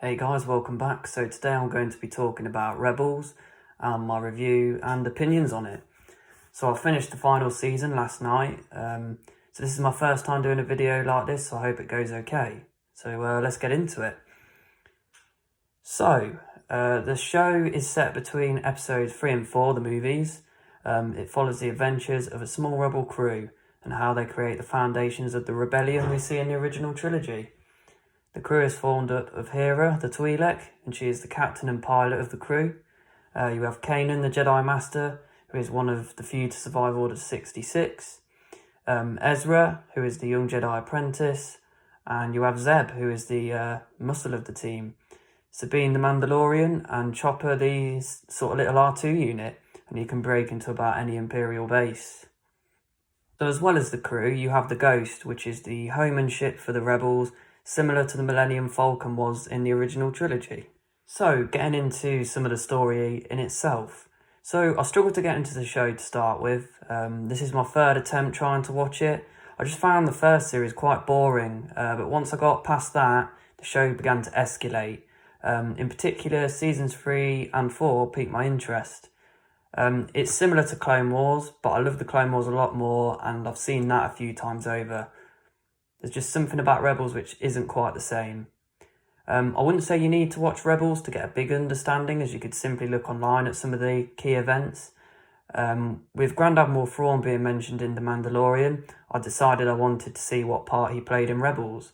Hey guys, welcome back. So today I'm going to be talking about Rebels and my review and opinions on it. So I finished the final season last night. So this is my first time doing a video like this, so I hope it goes okay. So let's get into it. So the show is set between episodes 3 and 4, the movies. It follows the adventures of a small rebel crew and how they create the foundations of the rebellion we see in the original trilogy. The crew is formed up of Hera, the Twi'lek, and she is the captain and pilot of the crew. You have Kanan, the Jedi Master, who is one of the few to survive Order 66. Ezra, who is the young Jedi apprentice. And you have Zeb, who is the muscle of the team. Sabine, the Mandalorian, and Chopper, the sort of little R2 unit, and he can break into about any Imperial base. So as well as the crew, you have the Ghost, which is the homing ship for the rebels, similar to the Millennium Falcon was in the original trilogy. So, getting into some of the story in itself. So, I struggled to get into the show to start with. This is my third attempt trying to watch it. I just found the first series quite boring, but once I got past that, the show began to escalate. In particular, seasons 3 and 4 piqued my interest. It's similar to Clone Wars, but I love the Clone Wars a lot more, and I've seen that a few times over. There's just something about Rebels which isn't quite the same. I wouldn't say you need to watch Rebels to get a big understanding, as you could simply look online at some of the key events. With Grand Admiral Thrawn being mentioned in The Mandalorian, I decided I wanted to see what part he played in Rebels.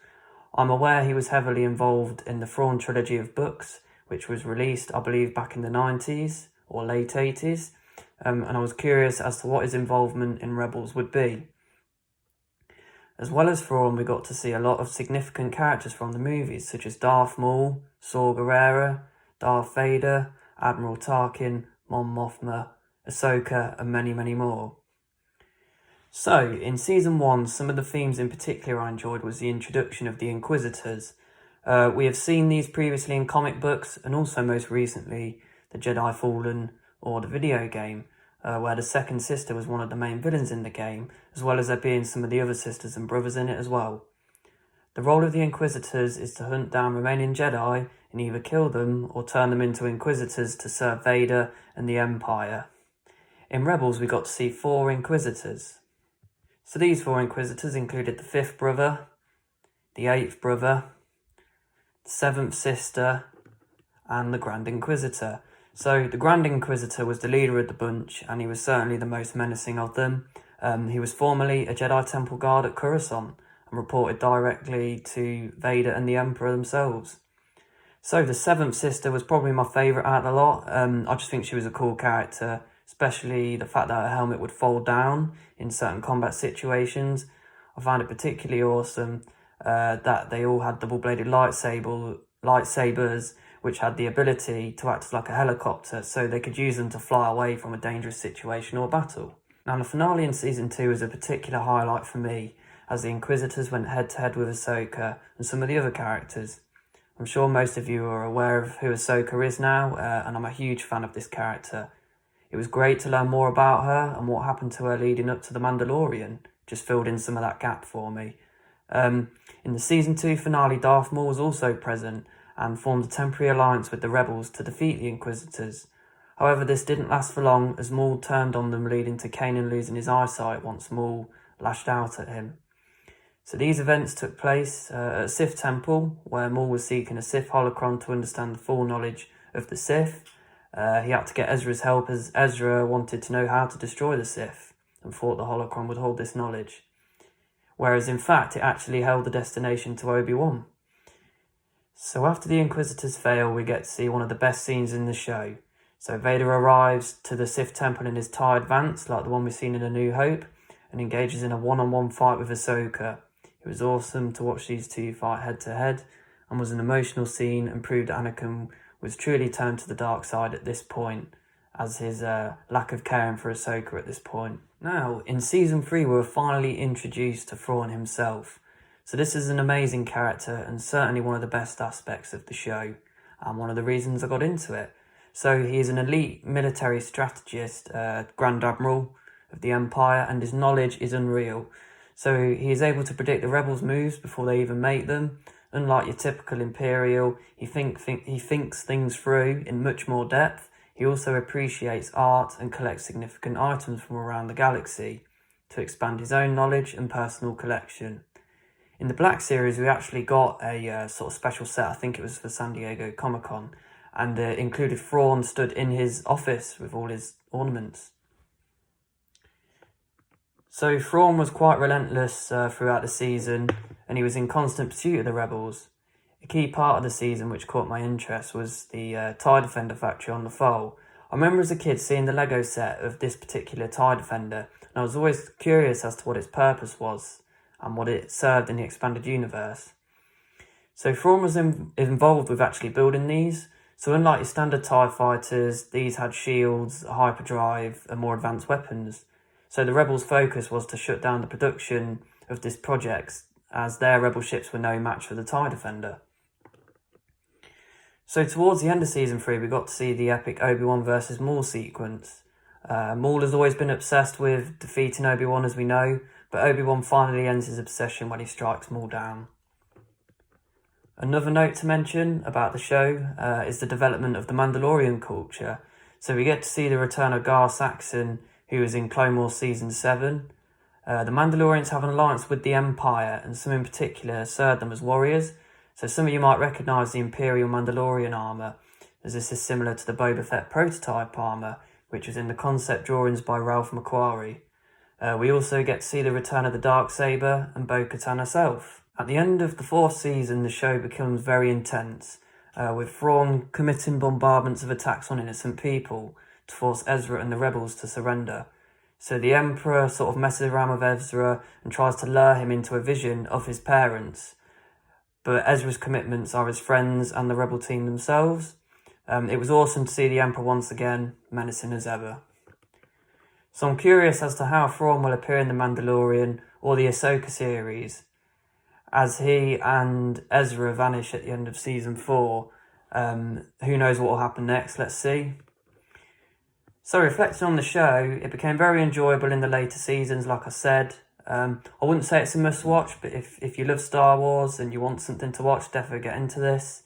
I'm aware he was heavily involved in the Thrawn trilogy of books, which was released, I believe, back in the 90s or late 80s, and I was curious as to what his involvement in Rebels would be. As well as Thrawn, we got to see a lot of significant characters from the movies, such as Darth Maul, Saw Gerrera, Darth Vader, Admiral Tarkin, Mon Mothma, Ahsoka, and many, many more. So, in Season 1, some of the themes in particular I enjoyed was the introduction of the Inquisitors. We have seen these previously in comic books, and also most recently, the Jedi Fallen or the video game, where the second sister was one of the main villains in the game, as well as there being some of the other sisters and brothers in it as well. The role of the Inquisitors is to hunt down remaining Jedi and either kill them or turn them into Inquisitors to serve Vader and the Empire. In Rebels, we got to see 4 Inquisitors. So these 4 Inquisitors included the 5th brother, the 8th brother, the 7th sister, and the Grand Inquisitor. So the Grand Inquisitor was the leader of the bunch, and he was certainly the most menacing of them. He was formerly a Jedi Temple guard at Coruscant and reported directly to Vader and the Emperor themselves. So the 7th sister was probably my favourite out of the lot. I just think she was a cool character, especially the fact that her helmet would fold down in certain combat situations. I found it particularly awesome that they all had double-bladed lightsabers, which had the ability to act as like a helicopter, so they could use them to fly away from a dangerous situation or battle. Now, the finale in Season 2 was a particular highlight for me, as the Inquisitors went head-to-head with Ahsoka and some of the other characters. I'm sure most of you are aware of who Ahsoka is now, and I'm a huge fan of this character. It was great to learn more about her and what happened to her leading up to The Mandalorian. Just filled in some of that gap for me. In the Season 2 finale, Darth Maul was also present and formed a temporary alliance with the rebels to defeat the Inquisitors. However, this didn't last for long, as Maul turned on them, leading to Kanan losing his eyesight once Maul lashed out at him. So these events took place at a Sith temple, where Maul was seeking a Sith holocron to understand the full knowledge of the Sith. He had to get Ezra's help, as Ezra wanted to know how to destroy the Sith, and thought the holocron would hold this knowledge. Whereas in fact, it actually held the destination to Obi-Wan. So after the Inquisitors fail, we get to see one of the best scenes in the show. So Vader arrives to the Sith Temple in his TIE Advance, like the one we've seen in A New Hope, and engages in a one-on-one fight with Ahsoka. It was awesome to watch these two fight head-to-head, and was an emotional scene, and proved that Anakin was truly turned to the dark side at this point, as his lack of caring for Ahsoka at this point. Now, in Season 3, we were finally introduced to Thrawn himself. So this is an amazing character and certainly one of the best aspects of the show, and one of the reasons I got into it. So he is an elite military strategist, Grand Admiral of the Empire, and his knowledge is unreal. So he is able to predict the rebels' moves before they even make them, Unlike your typical Imperial, he thinks things through in much more depth. He also appreciates art and collects significant items from around the galaxy to expand his own knowledge and personal collection. In the Black Series, we actually got a sort of special set, I think it was for San Diego Comic-Con, and included Thrawn stood in his office with all his ornaments. So Thrawn was quite relentless throughout the season, and he was in constant pursuit of the rebels. A key part of the season which caught my interest was the TIE Defender factory on the Foal. I remember as a kid seeing the Lego set of this particular TIE Defender, and I was always curious as to what its purpose was and what it served in the expanded universe. So Thrawn was involved with actually building these. So unlike your standard TIE fighters, these had shields, a hyperdrive, and more advanced weapons. So the rebels' focus was to shut down the production of this project, as their rebel ships were no match for the TIE Defender. So towards the end of Season 3, we got to see the epic Obi-Wan versus Maul sequence. Maul has always been obsessed with defeating Obi-Wan, as we know, but Obi-Wan finally ends his obsession when he strikes Maul down. Another note to mention about the show is the development of the Mandalorian culture. So we get to see the return of Gar Saxon, who was in Clone Wars Season 7. The Mandalorians have an alliance with the Empire, and some in particular serve them as warriors. So some of you might recognise the Imperial Mandalorian armour, as this is similar to the Boba Fett prototype armour, which was in the concept drawings by Ralph McQuarrie. We also get to see the return of the Darksaber and Bo-Katan herself. At the end of the 4th season, the show becomes very intense, with Thrawn committing bombardments of attacks on innocent people to force Ezra and the rebels to surrender. So the Emperor sort of messes around with Ezra and tries to lure him into a vision of his parents. But Ezra's commitments are his friends and the rebel team themselves. It was awesome to see the Emperor once again, menacing as ever. So I'm curious as to how Thrawn will appear in The Mandalorian or the Ahsoka series, as he and Ezra vanish at the end of Season 4. Who knows what will happen next, let's see. So reflecting on the show, it became very enjoyable in the later seasons, like I said. I wouldn't say it's a must-watch, but if you love Star Wars and you want something to watch, definitely get into this.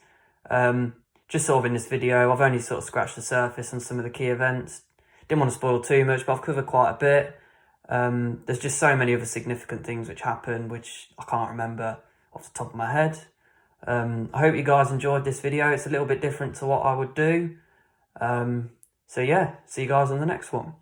Just sort of in this video, I've only sort of scratched the surface on some of the key events. Didn't want to spoil too much, but I've covered quite a bit. There's just so many other significant things which happen, which I can't remember off the top of my head. I hope you guys enjoyed this video. It's a little bit different to what I would do. So yeah, see you guys on the next one.